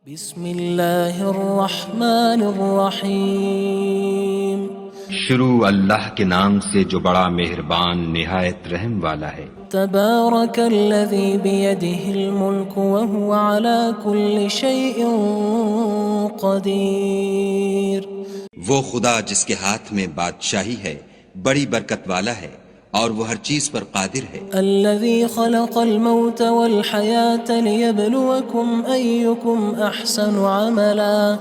بسم اللہ الرحمن الرحیم شروع اللہ کے نام سے جو بڑا مہربان نہایت رحم والا ہے۔ تبارک الذی بیدہ الملک وہو علی کل شیء قدیر۔ وہ خدا جس کے ہاتھ میں بادشاہی ہے بڑی برکت والا ہے اور وہ ہر چیز پر قادر ہے۔ الذی خلق الموت والحیاة لیبلوکم ایکم احسن عملا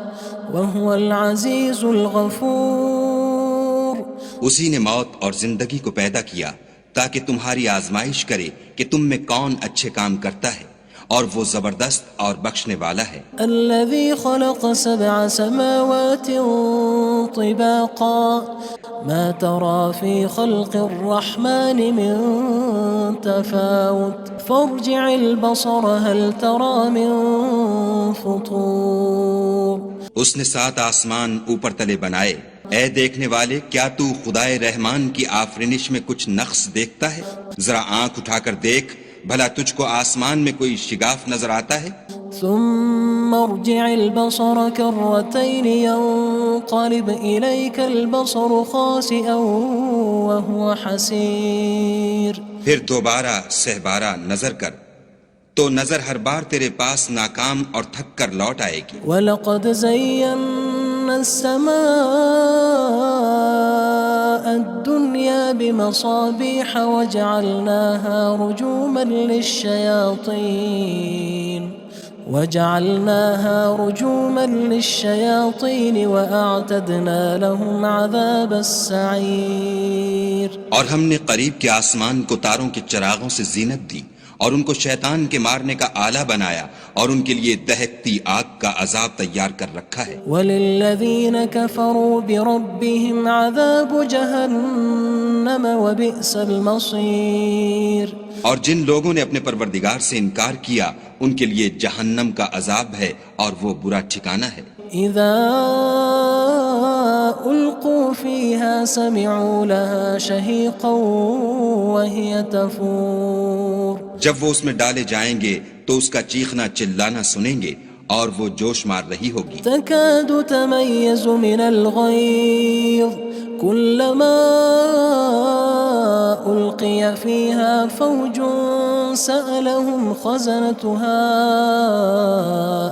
وہو العزیز الغفور۔ اسی نے موت اور زندگی کو پیدا کیا تاکہ تمہاری آزمائش کرے کہ تم میں کون اچھے کام کرتا ہے، اور وہ زبردست اور بخشنے والا ہے۔ الذي خلق 7 سماوات طباقا ما ترى في خلق الرحمن من تفاوت فارجع البصر هل ترى من فطور۔ اس نے 7 آسمان اوپر تلے بنائے، اے دیکھنے والے کیا تو خدائے رحمان کی آفرینش میں کچھ نقص دیکھتا ہے؟ ذرا آنکھ اٹھا کر دیکھ، بھلا تجھ کو آسمان میں کوئی شگاف نظر آتا ہے؟ ثم ارجع البصر كرتين ينقلب إليك البصر خاسئا وهو حسير۔ پھر دوبارہ سہبارہ نظر کر تو نظر ہر بار تیرے پاس ناکام اور تھک کر لوٹ آئے گی۔ وَلَقَدْ زَيَّنَّا السَّمَاءَ الدُّنْيَا بِمَصَابِيحَ وَجَعَلْنَاهَا رُجُومًا لِلشَّيَاطِينِ وَأَعْتَدْنَا لَهُمْ عَذَابَ السَّعِيرِ۔ اور ہم نے قریب کے آسمان کو تاروں کے چراغوں سے زینت دی اور ان کو شیطان کے مارنے کا آلہ بنایا، اور ان کے لیے دہکتی آگ کا عذاب تیار کر رکھا ہے۔ وَلِلَّذِينَ كَفَرُوا بِرَبِّهِمْ عَذَابُ جَهَنَّمَ وَبِئْسَ الْمَصِيرُ۔ اور جن لوگوں نے اپنے پروردگار سے انکار کیا ان کے لیے جہنم کا عذاب ہے اور وہ برا ٹھکانہ ہے۔ اذا القوا فيها سمعوا لها شهيقا وهي تفور۔ جب وہ اس میں ڈالے جائیں گے تو اس کا چیخنا چلانا سنیں گے اور وہ جوش مار رہی ہوگی۔ تكاد تميز من الغيظ كلما ألقي فيها فوج سألهم خزنتها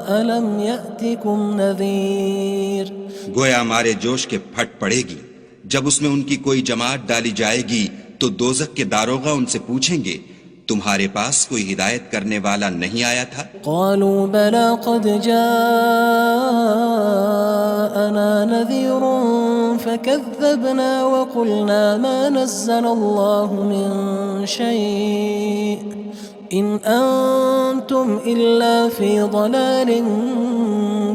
ألم يأتكم نذير۔ گویا مارے جوش کے پھٹ پڑے گی۔ جب اس میں ان کی کوئی جماعت ڈالی جائے گی تو دوزخ کے داروغہ ان سے پوچھیں گے تمہارے پاس کوئی ہدایت کرنے والا نہیں آیا تھا؟ قالوا بلى قد جاءنا نذير فكذبنا وقلنا ما نزل الله من شيء إن أنتم إلا في ضلال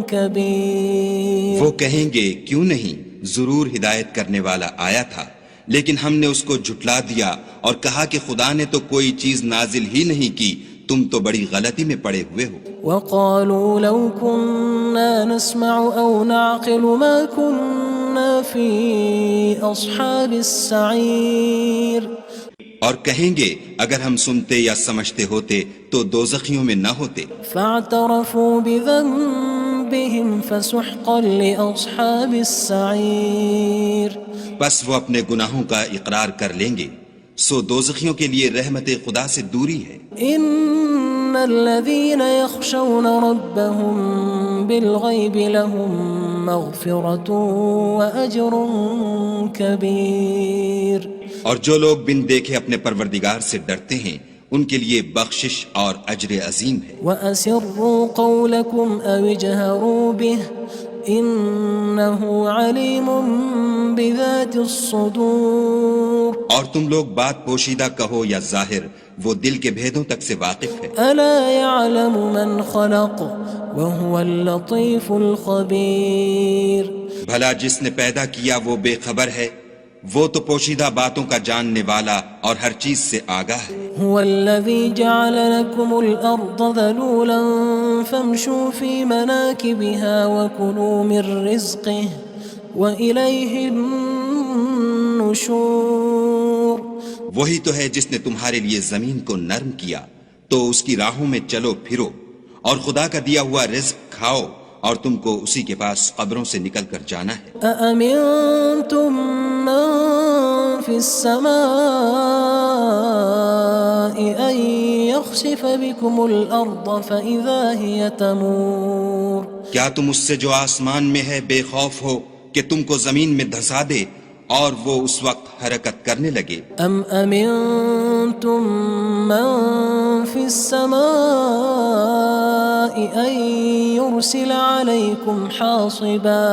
كبير۔ وہ کہیں گے کیوں نہیں، ضرور ہدایت کرنے والا آیا تھا، لیکن ہم نے اس کو جھٹلا دیا اور کہا کہ خدا نے تو کوئی چیز نازل ہی نہیں کی، تم تو بڑی غلطی میں پڑے ہوئے ہو۔ وقالوا لو كنا نسمع أو نعقل ما كنا في أصحاب السعير۔ اور کہیں گے اگر ہم سنتے یا سمجھتے ہوتے تو دوزخیوں میں نہ ہوتے۔ فاعترفوا بذنبهم فسحقا لأصحاب السعير۔ بس وہ اپنے گناہوں کا اقرار کر لیں گے، سو دوزخیوں کے لیے رحمت خدا سے دوری ہے۔ ان الذين يخشون ربهم بالغيب لهم مغفرة وأجر كبير۔ اور جو لوگ بن دیکھے اپنے پروردگار سے ڈرتے ہیں ان کے لیے بخشش اور اجر عظیم ہے۔ وَأَسِرُّوا قَوْلَكُمْ أَوِ اجْهَرُوا بِهِ إِنَّهُ عَلِيمٌ بِذَاتِ الصُّدُورِ۔ اور تم لوگ بات پوشیدہ کہو یا ظاہر، وہ دل کے بھیدوں تک سے واقف ہے۔ أَلَا يَعْلَمُ مَنْ خَلَقَ وَهُوَ اللَّطِيفُ الْخَبِيرُ۔ بھلا جس نے پیدا کیا وہ بے خبر ہے، وہ تو پوشیدہ باتوں کا جاننے والا اور ہر چیز سے آگاہ ہے۔ هو الذي جعل لكم الأرض ذلولا فامشوا في مناكبها وكلوا من رزقه وإليه النشور۔ وہی تو ہے جس نے تمہارے لیے زمین کو نرم کیا تو اس کی راہوں میں چلو پھرو اور خدا کا دیا ہوا رزق کھاؤ اور تم کو اسی کے پاس قبروں سے نکل کر جانا ہے۔ أأمنتم من في السماء أن يخسف بكم الأرض فإذا هي تمور کیا تم اس سے جو آسمان میں ہے بے خوف ہو کہ تم کو زمین میں دھسا دے اور وہ اس وقت حرکت کرنے لگے؟ أم أمنتم من في السماء أن يرسل عليكم حاصبا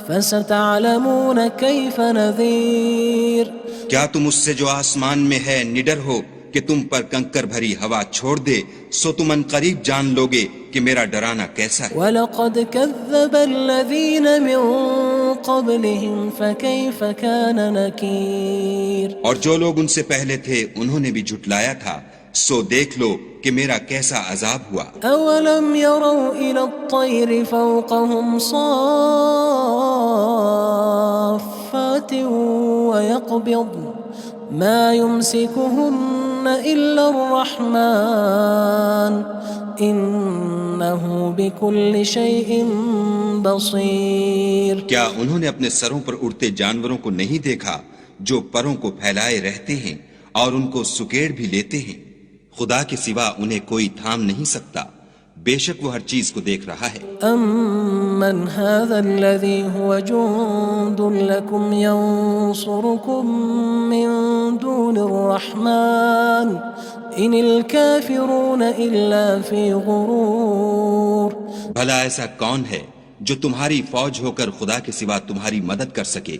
فستعلمون كيف نذير کیا تم اس سے جو آسمان میں ہے نڈر ہو کہ تم پر کنکر بھری ہوا چھوڑ دے، سو تم ان قریب جان لوگے کہ میرا ڈرانا کیسا ہے۔ وَلَقَدْ كَذَّبَ الَّذِينَ مِن قَبْلِهِمْ فَكَيْفَ كَانَ نَكِيرٌ اور جو لوگ ان سے پہلے تھے انہوں نے بھی جھٹلایا تھا، سو دیکھ لو کہ میرا کیسا عذاب ہوا۔ أَوَلَمْ يَرَوْا إِلَى الطَّيْرِ فَوْقَهُمْ صَافَّاتٍ وَيَقْبِضْنَ مَا يُمْسِكُهُنَّ إِلَّا الرَّحْمَنُ إِنَّهُ بِكُلِّ شَيْءٍ بَصِيرٌ کیا انہوں نے اپنے سروں پر اڑتے جانوروں کو نہیں دیکھا جو پروں کو پھیلائے رہتے ہیں اور ان کو سکیڑ بھی لیتے ہیں؟ خدا کے سوا انہیں کوئی تھام نہیں سکتا، بے شک وہ ہر چیز کو دیکھ رہا ہے۔ أَمَّنْ هَذَا الَّذِي هُوَ جُندٌ لَكُمْ يَنصُرُكُم مِّن دُونِ الرَّحْمَنِ إِنِ الْكَافِرُونَ إِلَّا فِي غُرُورٍ بھلا ایسا کون ہے جو تمہاری فوج ہو کر خدا کے سوا تمہاری مدد کر سکے؟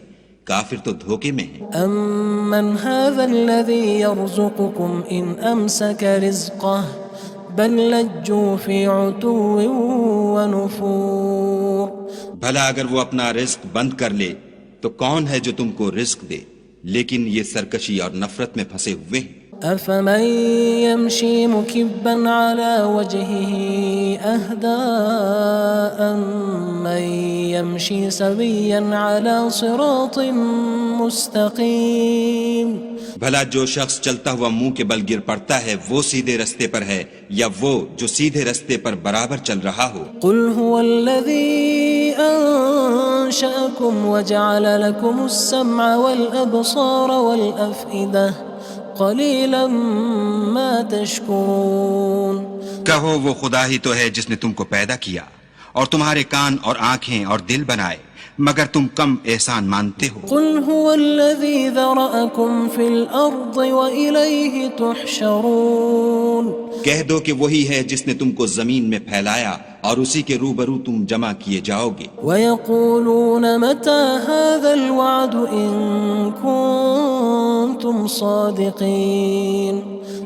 کافر تو دھوکے میں ہیں۔ أَمَّنْ هَذَا الَّذِي يَرْزُقُكُمْ إِنْ أَمْسَكَ رِزْقَهُ بَلْ لَجُّوا فِي عُتُوٍّ وَنُفُورٍ بھلا اگر وہ اپنا رزق بند کر لے تو کون ہے جو تم کو رزق دے؟ لیکن یہ سرکشی اور نفرت میں پھنسے ہوئے ہیں۔ أَفَمَن يَمْشِي مُكِبًّا عَلَى وَجْهِهِ أَهْدَىٰ أَمَّن يَمْشِي سَوِيًّا عَلَى صِرَاطٍ مُّسْتَقِيمٍ بھلا جو شخص چلتا ہوا منہ کے بل گر پڑتا ہے وہ سیدھے رستے پر ہے یا وہ جو سیدھے رستے پر برابر چل رہا ہو؟ قُلْ هُوَ الَّذِي أَنشَأَكُمْ وَجَعَلَ لَكُمُ السَّمْعَ وَالْأَبْصَارَ وَالْأَفْئِدَةَ قَلِيلًا مَا تَشْكُرُونَ کہو وہ خدا ہی تو ہے جس نے تم کو پیدا کیا اور تمہارے کان اور آنکھیں اور دل بنائے، مگر تم کم احسان مانتے ہو۔ قُلْ هُوَ الَّذِي ذَرَأَكُمْ فِي الْأَرْضِ وَإِلَيْهِ تُحْشَرُونَ کہہ دو کہ وہی ہے جس نے تم کو زمین میں پھیلایا اور اسی کے روبرو تم جمع کیے جاؤ گے۔ وَيَقُولُونَ مَتَى هَذَا الْوَعْدُ إِن كُنتُمْ صَادِقِينَ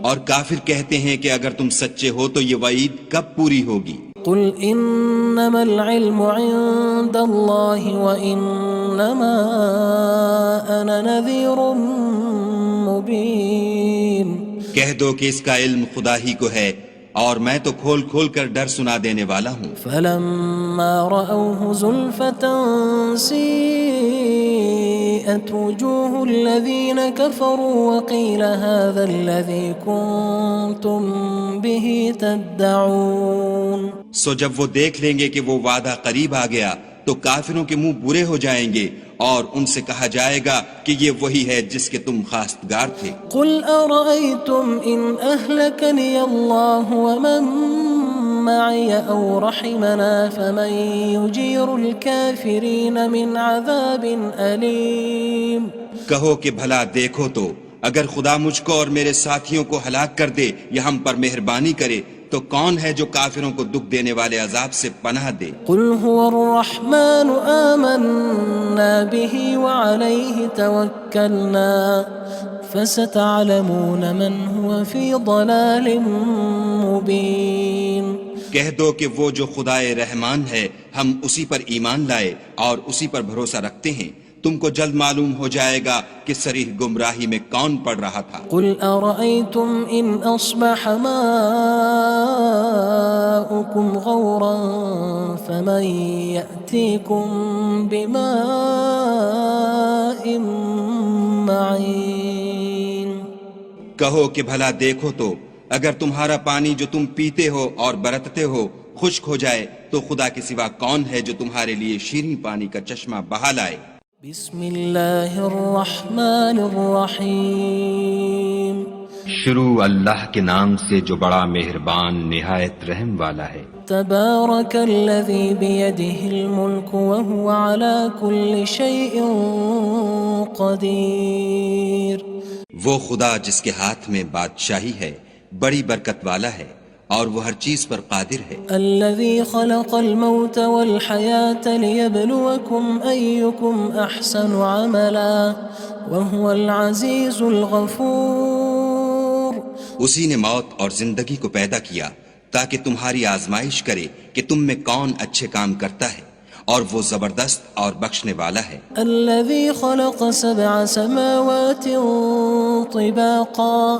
اور کافر کہتے ہیں کہ اگر تم سچے ہو تو یہ وعید کب پوری ہوگی؟ قُلْ إِنَّمَا الْعِلْمُ عِندَ اللَّهِ وَإِنَّمَا أَنَا نَذِيرٌ مُّبِينٌ کہہ دو کہ اس کا علم خدا ہی کو ہے اور میں تو کھول کھول کر ڈر سنا دینے والا ہوں۔ فَلَمَّا رَأَوْهُ زُلْفَةً سِيئَتْ وُجُوهُ الَّذِينَ كَفَرُوا وَقِيلَ هَذَا الَّذِي كُنتُم بِهِ تَدَّعُونَ سو جب وہ دیکھ لیں گے کہ وہ وعدہ قریب آ گیا تو کافروں کے منہ برے ہو جائیں گے اور ان سے کہا جائے گا کہ یہ وہی ہے جس کے تم خواستگار تھے۔ قُلْ أَرَأَيْتُمْ إِنْ أَهْلَكَنِيَ اللَّهُ وَمَن مَّعِيَ أَوْ رَحِمَنَا فَمَن يُجِيرُ الْكَافِرِينَ مِنْ عَذَابٍ أَلِيمٍ کہو کہ بھلا دیکھو تو اگر خدا مجھ کو اور میرے ساتھیوں کو ہلاک کر دے یا ہم پر مہربانی کرے تو کون ہے جو کافروں کو دکھ دینے والے عذاب سے پناہ دے؟ قُلْ هُوَ الرَّحْمَنُ آمَنَّا بِهِ وَعَلَيْهِ تَوَكَّلْنَا فَسَتَعْلَمُونَ مَنْ هُوَ فِي ضَلَالٍ مُّبِينٍ کہہ دو کہ وہ جو خدائے رحمان ہے ہم اسی پر ایمان لائے اور اسی پر بھروسہ رکھتے ہیں، تم کو جلد معلوم ہو جائے گا کہ صریح گمراہی میں کون پڑ رہا تھا۔ قُلْ أَرَأَيْتُمْ إِنْ أَصْبَحَ مَاؤُكُمْ غَوْرًا فَمَن يَأْتِيكُم بِمَاءٍ مَّعِينٍ کہو کہ بھلا دیکھو تو اگر تمہارا پانی جو تم پیتے ہو اور برتتے ہو خشک ہو جائے تو خدا کے سوا کون ہے جو تمہارے لیے شیریں پانی کا چشمہ بہا لائے؟ بسم اللہ الرحمن الرحیم شروع اللہ کے نام سے جو بڑا مہربان نہایت رحم والا ہے۔ تبارک الذی بیدہ الملک وہو علی کل شیء قدیر۔ وہ خدا جس کے ہاتھ میں بادشاہی ہے بڑی برکت والا ہے اور وہ ہر چیز پر قادر ہے۔ الذي خلق الموت والحياة ليبلوكم أيكم أحسن عملا وهو العزيز الغفور۔ اسی نے موت اور زندگی کو پیدا کیا تاکہ تمہاری آزمائش کرے کہ تم میں کون اچھے کام کرتا ہے، اور وہ زبردست اور بخشنے والا ہے۔ الذي خلق 7 سماوات طباقا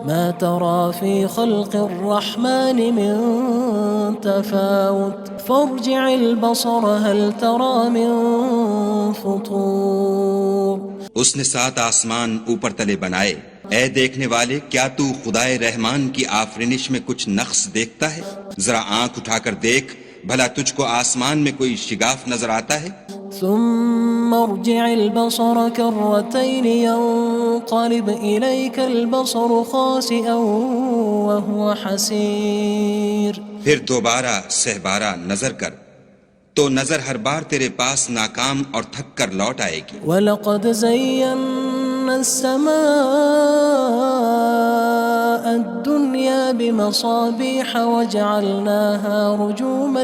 ما ترى في خلق الرحمن من تفاوت فارجع البصر هل ترى من فطور۔ اس نے 7 آسمان اوپر تلے بنائے، اے دیکھنے والے کیا تو خدائے رحمان کی آفرینش میں کچھ نقص دیکھتا ہے؟ ذرا آنکھ اٹھا کر دیکھ، بھلا تجھ کو آسمان میں کوئی شگاف نظر آتا ہے؟ ثم ارجع البصر كرتين ينقلب إليك البصر خاسئا وهو حسير۔ پھر دوبارہ سہبارہ نظر کر تو نظر ہر بار تیرے پاس ناکام اور تھک کر لوٹ آئے گی۔ وَلَقَدْ زَيَّنَّا السَّمَاءَ الدُّنْيَا بِمَصَابِيحَ وَجَعَلْنَاهَا رُجُومًا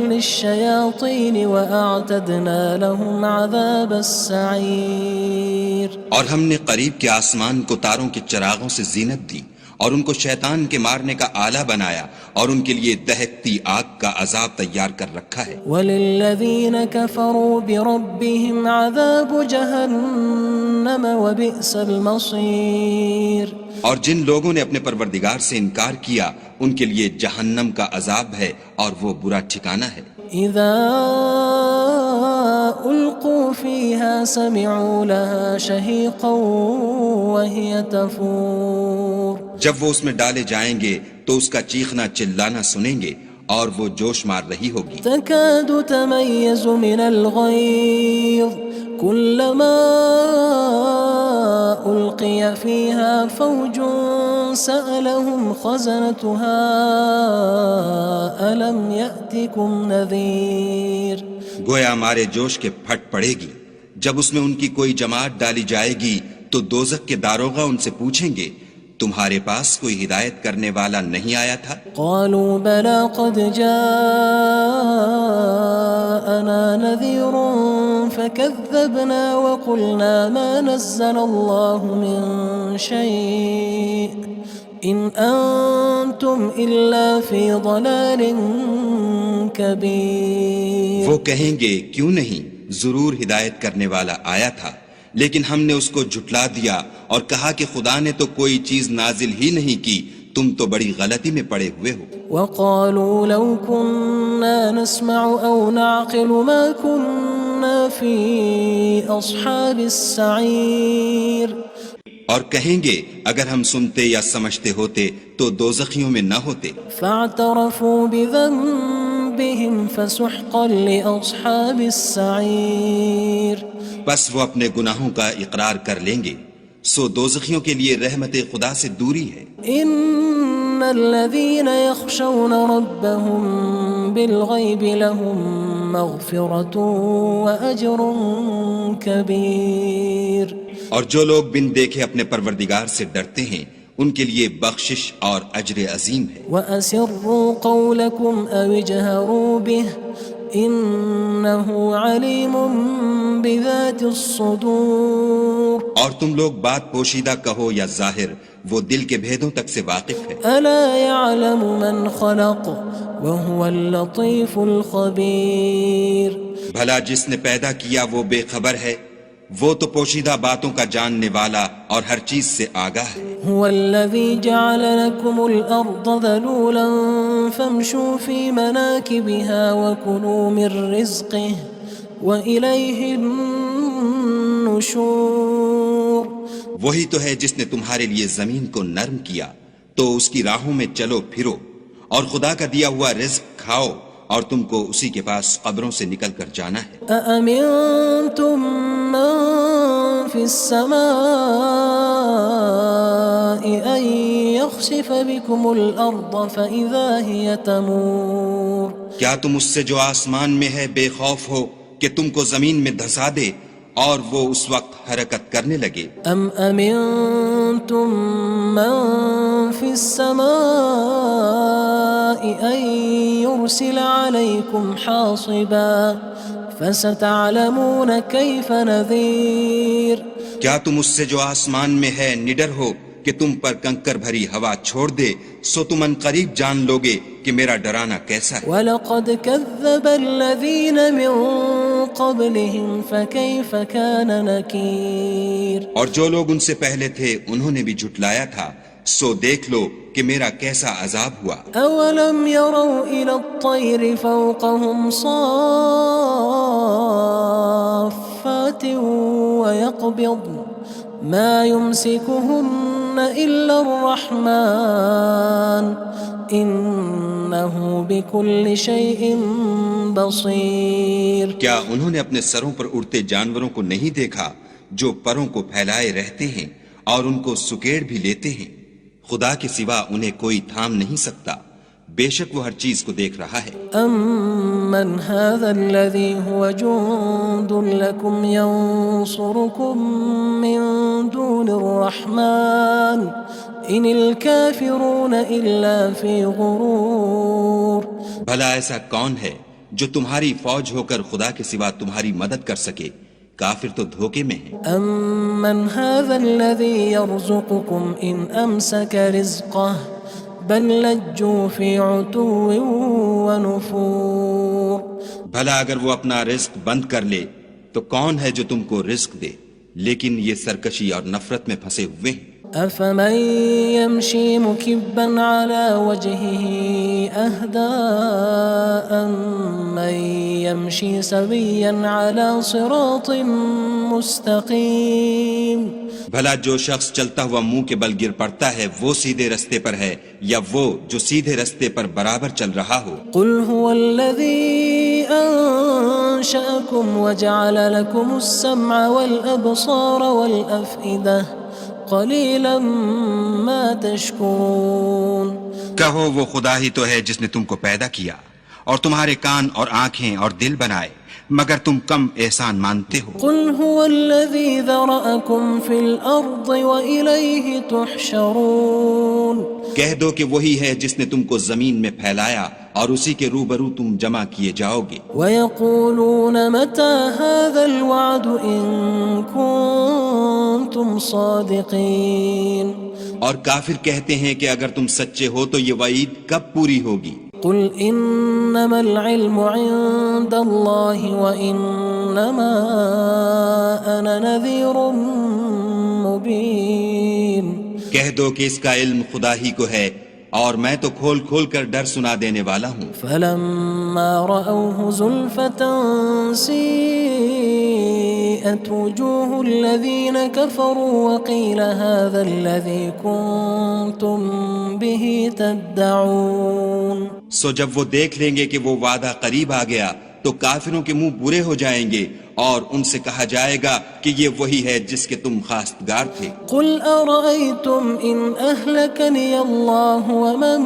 لِلشَّيَاطِينِ وَأَعْتَدْنَا لَهُمْ عَذَابَ السَّعِيرِ۔ اور ہم نے قریب کے آسمان کو تاروں کے چراغوں سے زینت دی اور ان کو شیطان کے مارنے کا آلہ بنایا اور ان کے لیے دہکتی آگ کا عذاب تیار کر رکھا ہے۔ وَلِلَّذِينَ كَفَرُوا بِرَبِّهِمْ عَذَابُ جَهَنَّمَ وَبِئْسَ الْمَصِيرُ۔ اور جن لوگوں نے اپنے پروردگار سے انکار کیا ان کے لیے جہنم کا عذاب ہے اور وہ برا ٹھکانہ ہے۔ اذا القوا فيها سمعوا لها شهيقا وهي تفور۔ جب وہ اس میں ڈالے جائیں گے تو اس کا چیخنا چلانا سنیں گے اور وہ جوش مار رہی ہوگی۔ تكاد تميز من الغيظ كلما ألقي فيها فوج سألهم خزنتها ألم يأتكم نذير۔ گویا ہمارے جوش کے پھٹ پڑے گی جب اس میں ان کی کوئی جماعت ڈالی جائے گی تو دوزخ کے داروغہ ان سے پوچھیں گے تمہارے پاس کوئی ہدایت کرنے والا نہیں آیا تھا؟ قالوا بلى قد جاءنا نذير فكذبنا وقلنا ما نزل الله من شيء إن أنتم إلا في ضلال كبير۔ وہ کہیں گے کیوں نہیں، ضرور ہدایت کرنے والا آیا تھا، لیکن ہم نے اس کو جھٹلا دیا اور کہا کہ خدا نے تو کوئی چیز نازل ہی نہیں کی، تم تو بڑی غلطی میں پڑے ہوئے ہو۔ وقالوا لو كنا نسمع أو نعقل ما كنا في أصحاب السعير۔ اور کہیں گے اگر ہم سنتے یا سمجھتے ہوتے تو دوزخیوں میں نہ ہوتے۔ فاعترفوا بذنبهم فسحقا لأصحاب السعير۔ بس وہ اپنے گناہوں کا اقرار کر لیں گے، سو دوزخیوں کے لیے رحمت خدا سے دوری ہے۔ ان الذين يخشون ربهم بالغيب لهم مغفرة وأجر كبير۔ اور جو لوگ بن دیکھے اپنے پروردگار سے ڈرتے ہیں ان کے لیے بخشش اور اجر عظیم ہے۔ وَأَسِرُّوا قَوْلَكُمْ أَوِ اجْهَرُوا بِهِ إِنَّهُ عَلِيمٌ بِذَاتِ الصُّدُورِ۔ اور تم لوگ بات پوشیدہ کہو یا ظاہر، وہ دل کے بھیدوں تک سے واقف ہے۔ أَلَا يَعْلَمُ مَنْ خَلَقَ وَهُوَ اللَّطِيفُ الْخَبِيرُ۔ بھلا جس نے پیدا کیا وہ بے خبر ہے، وہ تو پوشیدہ باتوں کا جاننے والا اور ہر چیز سے آگاہ ہے۔ هو الذي جعل لكم الأرض ذلولا فامشوا في مناكبها وكلوا من رزقه وإليه النشور۔ النشور وہی تو ہے جس نے تمہارے لیے زمین کو نرم کیا تو اس کی راہوں میں چلو پھرو، اور خدا کا دیا ہوا رزق کھاؤ، اور تم کو اسی کے پاس قبروں سے نکل کر جانا ہے۔ أأمنتم من في السماء أن يخسف بكم الأرض فإذا هي تمور کیا تم اس سے جو آسمان میں ہے بے خوف ہو کہ تم کو زمین میں دھسا دے اور وہ اس وقت حرکت کرنے لگے؟ أم أمنتم من في السماء أن يرسل عليكم حاصبا فستعلمون كيف نذير کیا تم اس سے جو آسمان میں ہے نڈر ہو کہ تم پر کنکر بھری ہوا چھوڑ دے، سو تم ان قریب جان لوگے کہ میرا ڈرانا کیسا ہے۔ وَلَقَدْ كَذَّبَ الَّذِينَ مِن قَبْلِهِمْ فَكَيْفَ كَانَ نَكِيرٌ اور جو لوگ ان سے پہلے تھے انہوں نے بھی جھٹلایا تھا، سو دیکھ لو کہ میرا کیسا عذاب ہوا۔ أَوَلَمْ يَرَوْا إِلَى الطَّيْرِ فَوْقَهُمْ صَافَّاتٍ وَيَقْبِضْنَ مَا يُمْسِكُهُنَّ إِلَّا الرَّحْمَنُ إِنَّهُ بِكُلِّ شَيْءٍ بَصِيرٌ کیا انہوں نے اپنے سروں پر اڑتے جانوروں کو نہیں دیکھا جو پروں کو پھیلائے رہتے ہیں اور ان کو سکیڑ بھی لیتے ہیں؟ خدا کے سوا انہیں کوئی تھام نہیں سکتا، بے شک وہ ہر چیز کو دیکھ رہا ہے۔ أَمَّنْ هَذَا الَّذِي هُوَ جُندٌ لَكُمْ يَنصُرُكُم مِّن دُونِ الرَّحْمَنِ إِنِ الْكَافِرُونَ إِلَّا فِي غُرُورٍ بھلا ایسا کون ہے جو تمہاری فوج ہو کر خدا کے سوا تمہاری مدد کر سکے؟ کافر تو دھوکے میں ہیں۔ أَمَّنْ هَذَا الَّذِي يَرْزُقُكُمْ إِنْ أَمْسَكَ رِزْقَهُ بَلْ لَجُّوا فِي عُتُوٍّ وَنُفُورٍ بھلا اگر وہ اپنا رزق بند کر لے تو کون ہے جو تم کو رزق دے؟ لیکن یہ سرکشی اور نفرت میں پھنسے ہوئے ہیں۔ أَفَمَن يَمْشِي مُكِبًّا عَلَى وَجْهِهِ أَهْدَىٰ أَمَّن يَمْشِي سَوِيًّا عَلَى صِرَاطٍ مُّسْتَقِيمٍ بھلا جو شخص چلتا ہوا منہ کے بل گر پڑتا ہے وہ سیدھے رستے پر ہے یا وہ جو سیدھے رستے پر برابر چل رہا ہو؟ قُلْ هُوَ الَّذِي أَنشَأَكُمْ وَجَعَلَ لَكُمُ السَّمْعَ وَالْأَبْصَارَ وَالْأَفْئِدَةَ قَلِيلًا مَا تَشْكُرُونَ کہو وہ خدا ہی تو ہے جس نے تم کو پیدا کیا اور تمہارے کان اور آنکھیں اور دل بنائے، مگر تم کم احسان مانتے ہو۔ قُلْ هُوَ الَّذِي ذَرَأَكُمْ فِي الْأَرْضِ وَإِلَيْهِ تُحْشَرُونَ کہہ دو کہ وہی ہے جس نے تم کو زمین میں پھیلایا اور اسی کے روبرو تم جمع کیے جاؤ گے۔ وَيَقُولُونَ مَتَى هَذَا الْوَعْدُ إِن كُنتُمْ صَادِقِينَ اور کافر کہتے ہیں کہ اگر تم سچے ہو تو یہ وعید کب پوری ہوگی؟ قُلْ إِنَّمَا الْعِلْمُ عِندَ اللَّهِ وَإِنَّمَا أَنَا نَذِيرٌ مُّبِينٌ کہہ دو کہ اس کا علم خدا ہی کو ہے اور میں تو کھول کھول کر ڈر سنا دینے والا ہوں۔ فَلَمَّا رَأَوْهُ زُلْفَةً سِيئَتْ وُجُوهُ الَّذِينَ كَفَرُوا وَقِيلَ هَذَا الَّذِي كُنتُم بِهِ تَدَّعُونَ سو جب وہ دیکھ لیں گے کہ وہ وعدہ قریب آ گیا تو کافروں کے منہ برے ہو جائیں گے اور ان سے کہا جائے گا کہ یہ وہی ہے جس کے تم خواستگار تھے۔ قُلْ أَرَأَيْتُمْ إِنْ أَهْلَكَنِيَ اللَّهُ وَمَن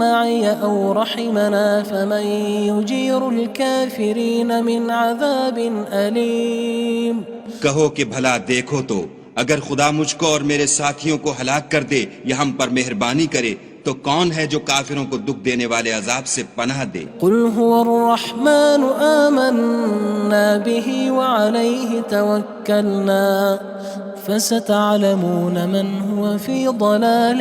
مَّعِيَ أَوْ رَحِمَنَا فَمَن يُجِيرُ الْكَافِرِينَ مِنْ عَذَابٍ أَلِيمٍ کہو کہ بھلا دیکھو تو اگر خدا مجھ کو اور میرے ساتھیوں کو ہلاک کر دے یا ہم پر مہربانی کرے تو کون ہے جو کافروں کو دکھ دینے والے عذاب سے پناہ دے؟ قُلْ هُوَ الرَّحْمَنُ آمَنَّا بِهِ وَعَلَيْهِ تَوَكَّلْنَا فَسَتَعْلَمُونَ مَنْ هُوَ فِي ضَلَالٍ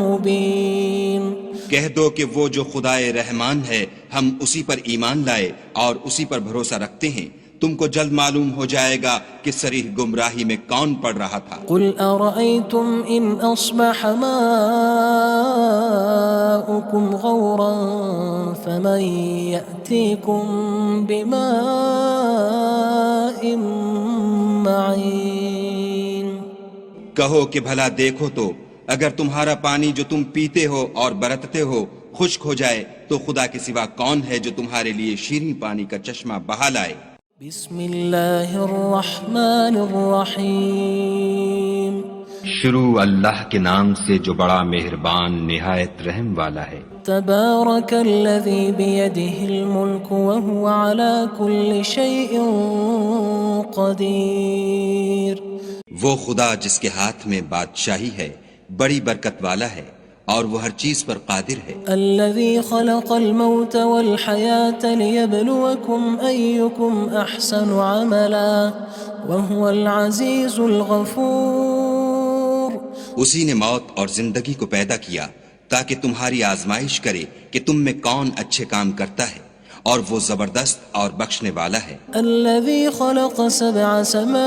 مُّبِينٍ کہہ دو کہ وہ جو خدائے رحمان ہے ہم اسی پر ایمان لائے اور اسی پر بھروسہ رکھتے ہیں، تم کو جلد معلوم ہو جائے گا کہ صریح گمراہی میں کون پڑ رہا تھا۔ قُلْ أَرَأَيْتُمْ إِنْ أَصْبَحَ مَاؤُكُمْ غَوْرًا فَمَن يَأْتِيكُم بِمَاءٍ معين کہو کہ بھلا دیکھو تو اگر تمہارا پانی جو تم پیتے ہو اور برتتے ہو خشک ہو جائے تو خدا کے سوا کون ہے جو تمہارے لیے شیریں پانی کا چشمہ بہا لائے؟ بسم اللہ الرحمن الرحیم شروع اللہ کے نام سے جو بڑا مہربان نہایت رحم والا ہے۔ تبارک الذی بیدہ الملک وہو علی کل شیء قدیر، وہ خدا جس کے ہاتھ میں بادشاہی ہے بڑی برکت والا ہے اور وہ ہر چیز پر قادر ہے۔ الذي خلق الموت والحياة ليبلوكم أيكم أحسن عملا وهو العزيز الغفور، اسی نے موت اور زندگی کو پیدا کیا تاکہ تمہاری آزمائش کرے کہ تم میں کون اچھے کام کرتا ہے، اور وہ زبردست اور بخشنے والا ہے۔ الذي خلق سبع سماوات